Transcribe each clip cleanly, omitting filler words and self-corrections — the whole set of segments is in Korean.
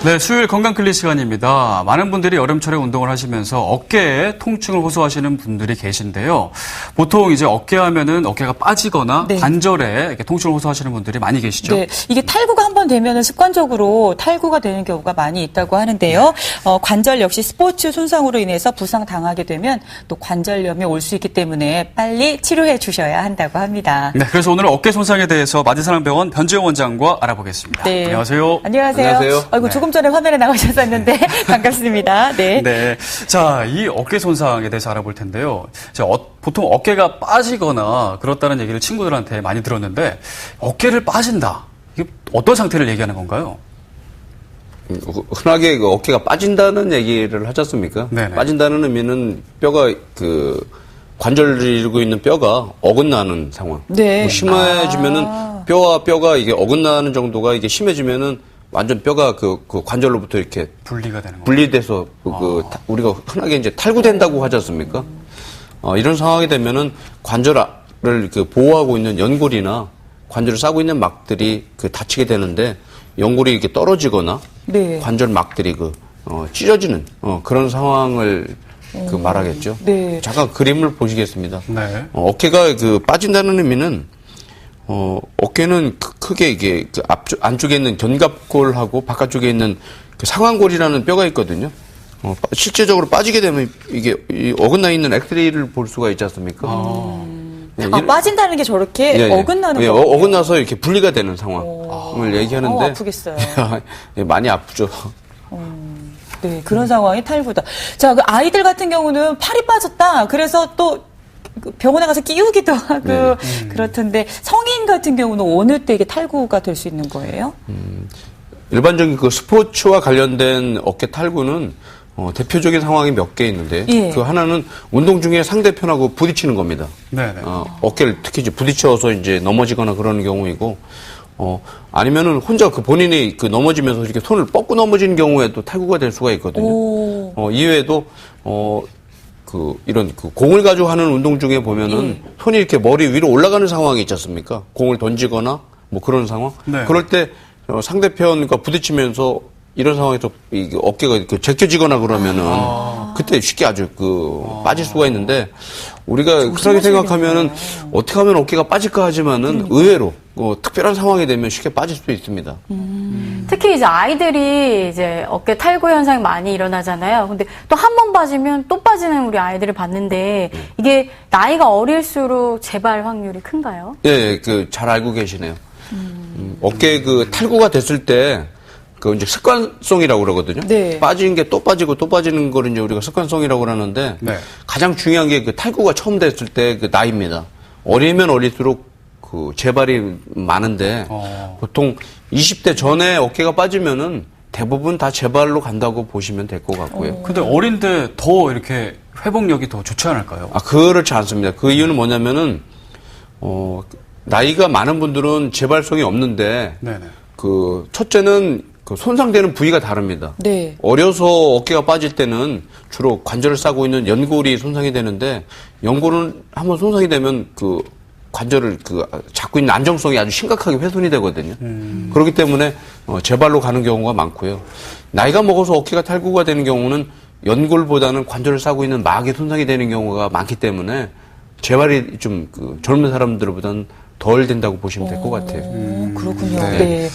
네, 수요일 건강클리 시간입니다. 많은 분들이 여름철에 운동을 하시면서 어깨에 통증을 호소하시는 분들이 계신데요. 보통 이제 어깨 하면은 어깨가 빠지거나 네. 관절에 이렇게 통증을 호소하시는 분들이 많이 계시죠. 네, 이게 탈구가 한번 되면은 습관적으로 탈구가 되는 경우가 많이 있다고 하는데요. 관절 역시 스포츠 손상으로 인해서 부상 당하게 되면 또 관절염이 올 수 있기 때문에 빨리 치료해 주셔야 한다고 합니다. 네, 그래서 오늘은 어깨 손상에 대해서 마디사랑병원 변지영 원장과 알아보겠습니다. 네. 안녕하세요. 안녕하세요. 아이고, 네. 조금 전에 화면에 나오셨었는데 반갑습니다. 네. 네. 자, 이 어깨 손상에 대해서 알아볼 텐데요. 자, 보통 어깨가 빠지거나 그렇다는 얘기를 친구들한테 많이 들었는데 어깨를 빠진다. 이게 어떤 상태를 얘기하는 건가요? 흔하게 그 어깨가 빠진다는 얘기를 하지 않습니까? 네네. 빠진다는 의미는 뼈가 관절을 이루고 있는 뼈가 어긋나는 상황. 네. 뭐 심해지면은 뼈와 뼈가 이게 어긋나는 정도가 이게 심해지면은 완전 뼈가 그 관절로부터 이렇게 분리가 되는 거예요. 분리돼서 우리가 흔하게 이제 탈구된다고 하지 않습니까? 이런 상황이 되면은 관절을 보호하고 있는 연골이나 관절을 싸고 있는 막들이 다치게 되는데 연골이 이렇게 떨어지거나 네. 관절 막들이 찢어지는 그런 상황을 말하겠죠. 네. 잠깐 그림을 보시겠습니다. 네. 어깨가 빠진다는 의미는 어깨는 크게 이게 안쪽에 있는 견갑골하고 바깥쪽에 있는 상완골이라는 뼈가 있거든요. 실제적으로 빠지게 되면 이게 어긋나 있는 엑스레이를 볼 수가 있지 않습니까? 빠진다는 게 저렇게 어긋나는 거예요? 어긋나서 이렇게 분리가 되는 상황을 얘기하는데. 아프겠어요. 많이 아프죠. 네, 그런 상황이 탈구다. 자, 그 아이들 같은 경우는 팔이 빠졌다. 그래서 또 병원에 가서 끼우기도 하고 그렇던데 성인 같은 경우는 어느 때 이게 탈구가 될 수 있는 거예요? 일반적인 스포츠와 관련된 어깨 탈구는 대표적인 상황이 몇 개 있는데 예. 그 하나는 운동 중에 상대편하고 부딪히는 겁니다. 네네. 어깨를 특히 이제 부딪혀서 이제 넘어지거나 그러는 경우이고 아니면은 혼자 본인이 넘어지면서 이렇게 손을 뻗고 넘어지는 경우에도 탈구가 될 수가 있거든요. 이외에도 이런 공을 가지고 하는 운동 중에 보면은 손이 이렇게 머리 위로 올라가는 상황이 있지 않습니까? 공을 던지거나 뭐 그런 상황. 네. 그럴 때 상대편과 부딪히면서 이런 상황에서 어깨가 제껴지거나 그러면은 그때 쉽게 아주 빠질 수가 있는데 우리가 그렇게 생각하면은 어떻게 하면 어깨가 빠질까 하지만은 의외로 특별한 상황이 되면 쉽게 빠질 수 있습니다. 특히 이제 아이들이 이제 어깨 탈구 현상이 많이 일어나잖아요. 근데 또 한 번 빠지면 또 빠지는 우리 아이들을 봤는데 이게 나이가 어릴수록 재발 확률이 큰가요? 예, 잘 알고 계시네요. 어깨 탈구가 됐을 때 이제 습관성이라고 그러거든요. 네. 빠지는 게 또 빠지고 또 빠지는 거를 이제 우리가 습관성이라고 그러는데 네. 가장 중요한 게 탈구가 처음 됐을 때 나이입니다. 어리면 어릴수록 재발이 많은데 보통 20대 전에 어깨가 빠지면은 대부분 다 재발로 간다고 보시면 될 것 같고요. 근데 어린데 더 이렇게 회복력이 더 좋지 않을까요? 그렇지 않습니다. 그 이유는 뭐냐면은 나이가 많은 분들은 재발성이 없는데 네네. 첫째는 손상되는 부위가 다릅니다. 네. 어려서 어깨가 빠질 때는 주로 관절을 싸고 있는 연골이 손상이 되는데 연골은 한번 손상이 되면 관절을 잡고 있는 안정성이 아주 심각하게 훼손이 되거든요. 그렇기 때문에 재발로 가는 경우가 많고요. 나이가 먹어서 어깨가 탈구가 되는 경우는 연골보다는 관절을 싸고 있는 막이 손상이 되는 경우가 많기 때문에 재발이 좀 젊은 사람들보다는 덜 된다고 보시면 될 것 같아요. 그렇군요. 네. 네.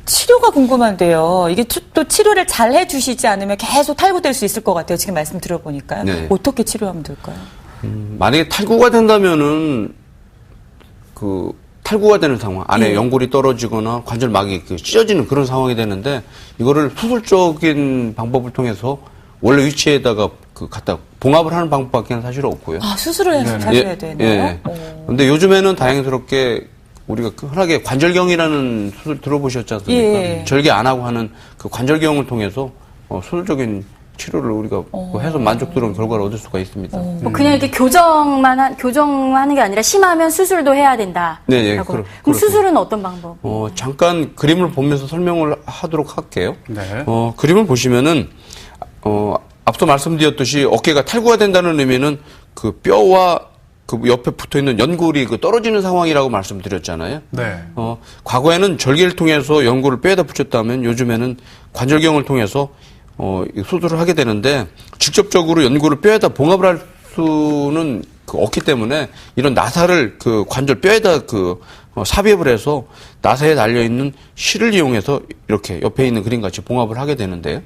치료가 궁금한데요. 이게 또 치료를 잘 해주시지 않으면 계속 탈구될 수 있을 것 같아요. 지금 말씀 들어보니까요. 네. 어떻게 치료하면 될까요? 만약에 탈구가 된다면은 탈구가 되는 상황, 안에 연골이 떨어지거나 관절막이 찢어지는 그런 상황이 되는데 이거를 수술적인 방법을 통해서 원래 위치에다가 갖다 봉합을 하는 방법밖에 사실 없고요. 수술을 하셔야 되나요? 근데 요즘에는 다행스럽게 우리가 흔하게 관절경이라는 수술 들어보셨지 않습니까? 예. 절개 안 하고 하는 관절경을 통해서 수술적인 치료를 우리가 해서 만족스러운 결과를 얻을 수가 있습니다. 뭐 그냥 이렇게 교정하는 게 아니라 심하면 수술도 해야 된다. 네, 그럼 수술은 어떤 방법? 잠깐 그림을 보면서 설명을 하도록 할게요. 네. 그림을 보시면은 앞서 말씀드렸듯이 어깨가 탈구가 된다는 의미는 뼈와 그 옆에 붙어 있는 연골이 그 떨어지는 상황이라고 말씀드렸잖아요. 네. 과거에는 절개를 통해서 연골을 뼈에다 붙였다면 요즘에는 관절경을 통해서 수술을 하게 되는데 직접적으로 연골을 뼈에다 봉합을 할 수는 없기 때문에 이런 나사를 그 관절 뼈에다 삽입을 해서 나사에 달려 있는 실을 이용해서 이렇게 옆에 있는 그림같이 봉합을 하게 되는데요.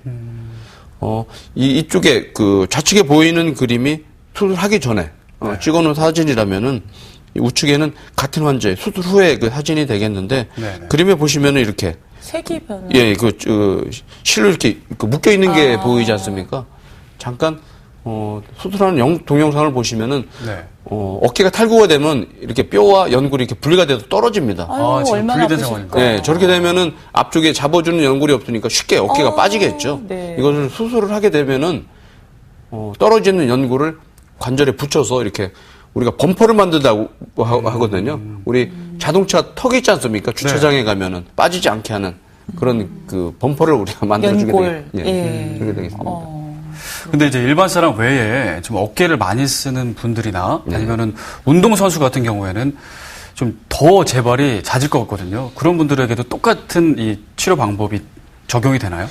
이쪽에 그 좌측에 보이는 그림이 수술하기 전에 찍어놓은 사진이라면은 이 우측에는 같은 환자의 수술 후에 그 사진이 되겠는데 네네. 그림에 보시면은 이렇게 색이 변화. 예, 실로 이렇게 묶여 있는 게 보이지 않습니까? 잠깐 수술하는 동영상을 보시면은 네. 어깨가 탈구가 되면 이렇게 뼈와 연골이 이렇게 분리가 돼서 떨어집니다. 아유, 지금 얼마나 분리된 아프실까. 상황인가요? 네, 저렇게 되면은 앞쪽에 잡아주는 연골이 없으니까 쉽게 어깨가 빠지겠죠. 네. 이것을 수술을 하게 되면은 떨어지는 연골을 관절에 붙여서 이렇게 우리가 범퍼를 만든다고 하거든요. 우리 자동차 턱이 있지 않습니까? 주차장에 가면은 빠지지 않게 하는 그런 그 범퍼를 우리가 만들어주게 연골. 그렇게 되겠습니다. 근데 이제 일반 사람 외에 좀 어깨를 많이 쓰는 분들이나 네. 아니면은 운동선수 같은 경우에는 좀 더 재발이 잦을 것 같거든요. 그런 분들에게도 똑같은 이 치료 방법이 적용이 되나요?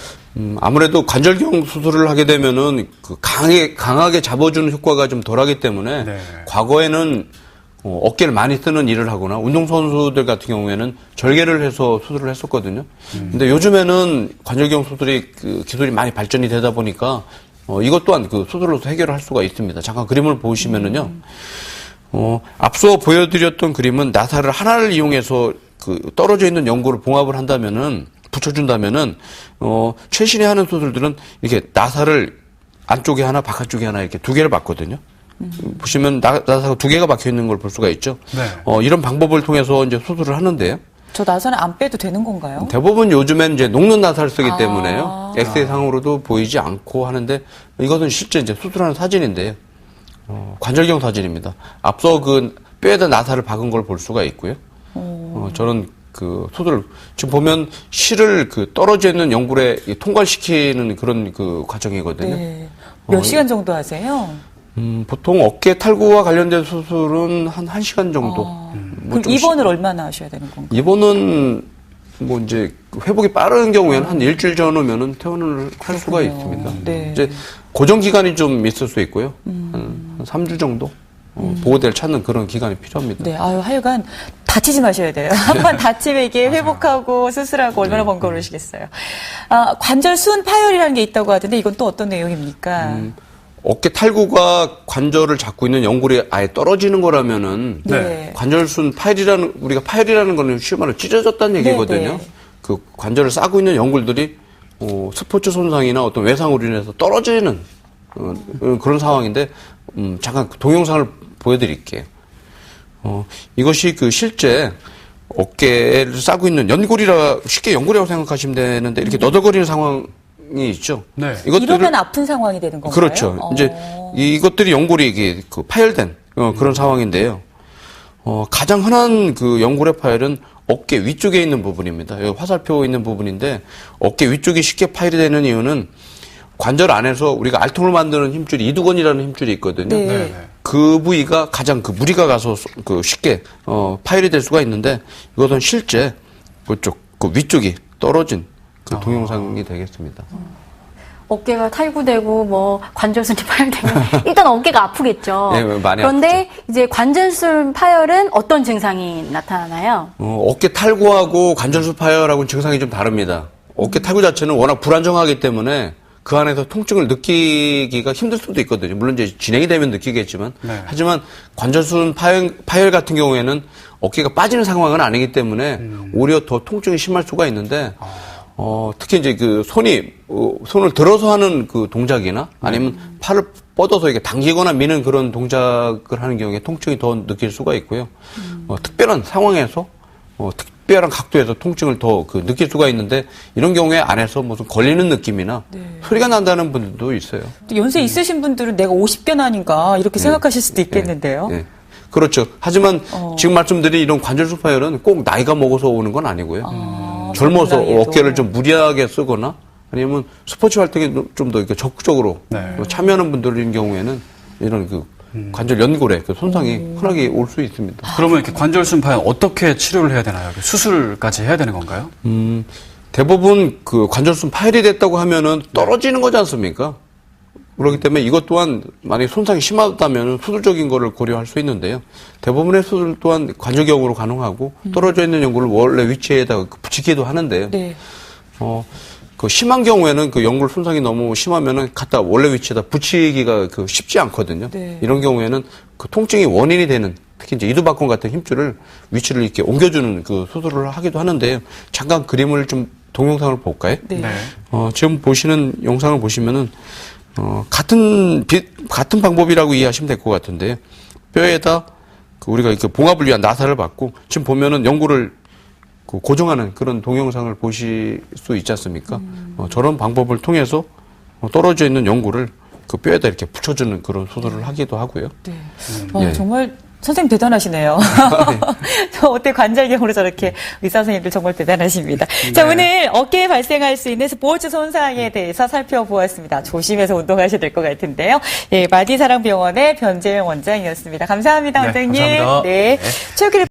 아무래도 관절경 수술을 하게 되면은 그 강하게 잡아주는 효과가 좀 덜하기 때문에 네. 과거에는 어깨를 많이 쓰는 일을 하거나 운동선수들 같은 경우에는 절개를 해서 수술을 했었거든요. 근데 요즘에는 관절경 수술이 그 기술이 많이 발전이 되다 보니까 이것 또한 그 수술로서 해결을 할 수가 있습니다. 잠깐 그림을 보시면은요. 앞서 보여드렸던 그림은 나사를 하나를 이용해서 그 떨어져 있는 연골을 봉합을 한다면은 붙여준다면은 최신에 하는 수술들은 이렇게 나사를 안쪽에 하나 바깥쪽에 하나 이렇게 두 개를 박거든요. 보시면 나사가 두 개가 박혀 있는 걸 볼 수가 있죠. 네. 이런 방법을 통해서 이제 수술을 하는데요. 저 나사는 안 빼도 되는 건가요? 대부분 요즘엔 이제 녹는 나사를 쓰기 때문에요. 엑스레이 상으로도 보이지 않고 하는데 이것은 실제 이제 수술하는 사진인데요. 관절경 사진입니다. 앞서 그 뼈에다 나사를 박은 걸 볼 수가 있고요. 저는 그 수술을 지금 보면 실을 그 떨어져 있는 연골에 통과시키는 그런 그 과정이거든요. 네. 몇 시간 정도 하세요? 보통 어깨 탈구와 관련된 수술은 한 1시간 정도. 그럼 입원을 얼마나 하셔야 되는 건가요? 입원은 뭐 이제 회복이 빠른 경우에는 한 일주일 전후면은 퇴원을 할 수가 그렇군요. 있습니다. 네. 이제 고정 기간이 좀 있을 수 있고요. 한 3주 정도 보호대를 찾는 그런 기간이 필요합니다. 네, 아유, 하여간 다치지 마셔야 돼요. 한번 다치면 이게 회복하고 수술하고 얼마나 번거로우시겠어요. 관절 수은 파열이라는 게 있다고 하던데 이건 또 어떤 내용입니까? 어깨 탈구가 관절을 잡고 있는 연골이 아예 떨어지는 거라면은 네. 관절순 우리가 파열이라는 거는 쉬운 말로 찢어졌다는 얘기거든요. 네. 그 관절을 싸고 있는 연골들이 스포츠 손상이나 어떤 외상으로 인해서 떨어지는 그런 상황인데 잠깐 동영상을 보여드릴게요. 이것이 그 실제 어깨를 싸고 있는 쉽게 연골이라고 생각하시면 되는데 이렇게 너덜거리는 상황이 있죠. 네. 이러면 아픈 상황이 되는 건가요? 그렇죠. 이제 이것들이 연골이 이게 그 파열된 그런 상황인데요. 가장 흔한 그 연골의 파열은 어깨 위쪽에 있는 부분입니다. 여기 화살표 있는 부분인데 어깨 위쪽이 쉽게 파열이 되는 이유는 관절 안에서 우리가 알통을 만드는 힘줄이 이두건이라는 힘줄이 있거든요. 네. 네. 그 부위가 가장 그 무리가 가서 그 쉽게 파열이 될 수가 있는데 이것은 실제 그쪽 그 위쪽이 떨어진 그 동영상이 되겠습니다. 어깨가 탈구되고 뭐 관절순이 파열되면 일단 어깨가 아프겠죠. 네, 많이 그런데 이제 관절순 파열은 어떤 증상이 나타나나요? 어깨 탈구하고 관절수 파열하고는 증상이 좀 다릅니다. 어깨 탈구 자체는 워낙 불안정하기 때문에 그 안에서 통증을 느끼기가 힘들 수도 있거든요. 물론 이제 진행이 되면 느끼겠지만. 네. 하지만 관절순 파열 같은 경우에는 어깨가 빠지는 상황은 아니기 때문에 오히려 더 통증이 심할 수가 있는데, 특히 이제 그 손을 들어서 하는 그 동작이나 아니면 팔을 뻗어서 이렇게 당기거나 미는 그런 동작을 하는 경우에 통증이 더 느낄 수가 있고요. 특별한 상황에서, 특별한 각도에서 통증을 더 느낄 수가 있는데 이런 경우에 안에서 무슨 걸리는 느낌이나 소리가 난다는 분들도 있어요. 연세 있으신 분들은 내가 50견 아닌가 이렇게 생각하실 수도 있겠는데요. 네. 그렇죠. 하지만 지금 말씀드린 이런 관절수 파열은 꼭 나이가 먹어서 오는 건 아니고요. 젊어서 젊은 나이에도. 어깨를 좀 무리하게 쓰거나 아니면 스포츠 활동에 좀 더 이렇게 적극적으로 네. 참여하는 분들인 경우에는 이런 그 관절 연골에 그 손상이 흔하게 올 수 있습니다. 그러면 이렇게 관절순 파열 어떻게 치료를 해야 되나요? 수술까지 해야 되는 건가요? 대부분 그 관절순 파열이 됐다고 하면은 떨어지는 거지 않습니까? 그렇기 때문에 이것 또한 만약에 손상이 심하다면 수술적인 거를 고려할 수 있는데요. 대부분의 수술 또한 관절경으로 가능하고 떨어져 있는 연골을 원래 위치에다가 붙이기도 하는데요. 네. 그 심한 경우에는 그 연골 손상이 너무 심하면은 갖다 원래 위치에다 붙이기가 그 쉽지 않거든요. 네. 이런 경우에는 그 통증이 원인이 되는 특히 이제 이두박근 같은 힘줄을 위치를 이렇게 옮겨주는 그 수술을 하기도 하는데요. 잠깐 그림을 좀 동영상을 볼까요? 네. 지금 보시는 영상을 보시면은 같은 방법이라고 이해하시면 될 것 같은데요. 뼈에다 그 우리가 이렇게 봉합을 위한 나사를 받고 지금 보면은 연골을 그 고정하는 그런 동영상을 보실 수 있지 않습니까? 저런 방법을 통해서 떨어져 있는 연골을 그 뼈에다 이렇게 붙여주는 그런 수술을 하기도 하고요. 네. 예. 정말 선생님 대단하시네요. 저 어때 관절경으로 저렇게 의사 선생님들 정말 대단하십니다. 자, 오늘 어깨에 발생할 수 있는 스포츠 손상에 대해서 살펴보았습니다. 조심해서 운동하셔야 될 것 같은데요. 예, 마디사랑병원의 변재영 원장이었습니다. 감사합니다, 네, 원장님. 감사합니다. 네. 네. 체육회